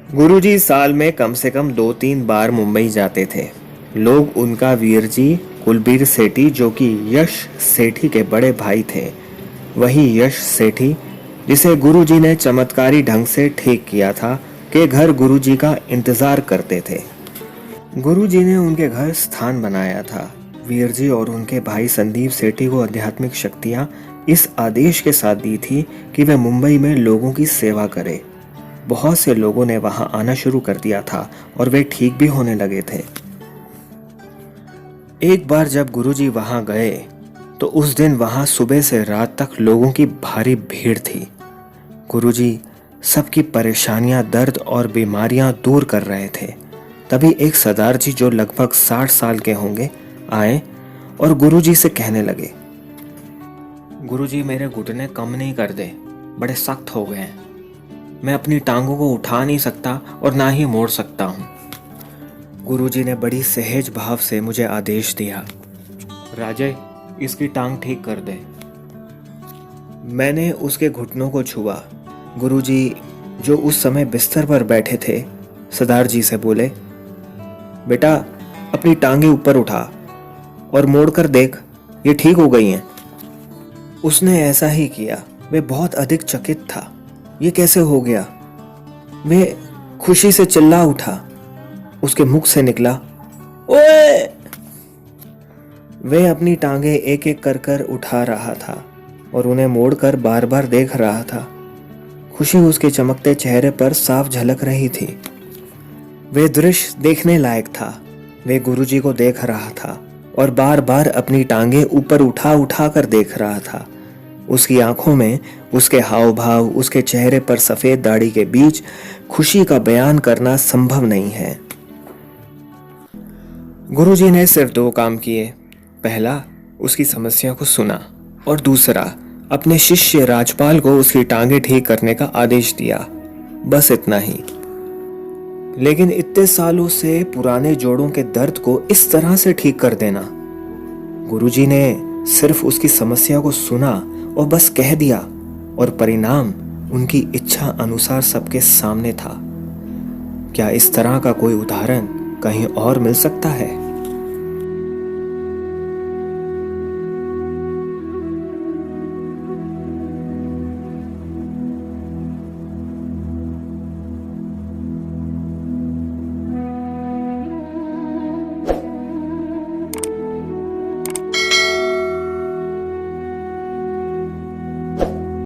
गुरुजी साल में कम से कम 2-3 बार मुंबई जाते थे। लोग उनका वीर जी कुलबीर सेठी, जो कि यश सेठी के बड़े भाई थे, वही यश सेठी जिसे गुरुजी ने चमत्कारी ढंग से ठीक किया था, के घर गुरुजी का इंतजार करते थे। गुरुजी ने उनके घर स्थान बनाया था। वीर जी और उनके भाई संदीप सेठी को आध्यात्मिक शक्तियां इस आदेश के साथ दी थी कि वे मुंबई में लोगों की सेवा करें। बहुत से लोगों ने वहां आना शुरू कर दिया था और वे ठीक भी होने लगे थे। एक बार जब गुरुजी वहां गए तो उस दिन वहां सुबह से रात तक लोगों की भारी भीड़ थी। गुरुजी सबकी परेशानियां, दर्द और बीमारियां दूर कर रहे थे। तभी एक सरदार जी, जो लगभग 60 साल के होंगे, आए और गुरुजी से कहने लगे, गुरुजी मेरे घुटने कम नहीं कर दे, बड़े सख्त हो गए हैं। मैं अपनी टांगों को उठा नहीं सकता और ना ही मोड़ सकता हूँ। गुरुजी ने बड़ी सहज भाव से मुझे आदेश दिया, राजे इसकी टांग ठीक कर दे। मैंने उसके घुटनों को छुआ। गुरुजी, जो उस समय बिस्तर पर बैठे थे, सरदार जी से बोले, बेटा अपनी टांगे ऊपर उठा और मोड़ कर देख, ये ठीक हो गई हैं। उसने ऐसा ही किया। वे बहुत अधिक चकित था। ये कैसे हो गया? वे खुशी से चिल्ला उठा। उसके मुख से निकला, ओए! वे अपनी टांगे एक एक कर कर उठा रहा था और उन्हें मोड़कर बार बार देख रहा था। खुशी उसके चमकते चेहरे पर साफ झलक रही थी। वे दृश्य देखने लायक था। वे गुरुजी को देख रहा था और बार बार अपनी टांगे ऊपर उठा उठा कर देख रहा था। उसकी आंखों में, उसके हाव भाव, उसके चेहरे पर सफेद दाढ़ी के बीच खुशी का बयान करना संभव नहीं है। गुरुजी ने सिर्फ 2 काम किए। पहला, उसकी समस्या को सुना और दूसरा, अपने शिष्य राजपाल को उसकी टांगे ठीक करने का आदेश दिया। बस इतना ही। लेकिन इतने सालों से पुराने जोड़ों के दर्द को इस तरह से ठीक कर देना। गुरुजी ने सिर्फ उसकी समस्या को सुना और बस कह दिया, और परिणाम उनकी इच्छा अनुसार सबके सामने था। क्या इस तरह का कोई उदाहरण कहीं और मिल सकता है?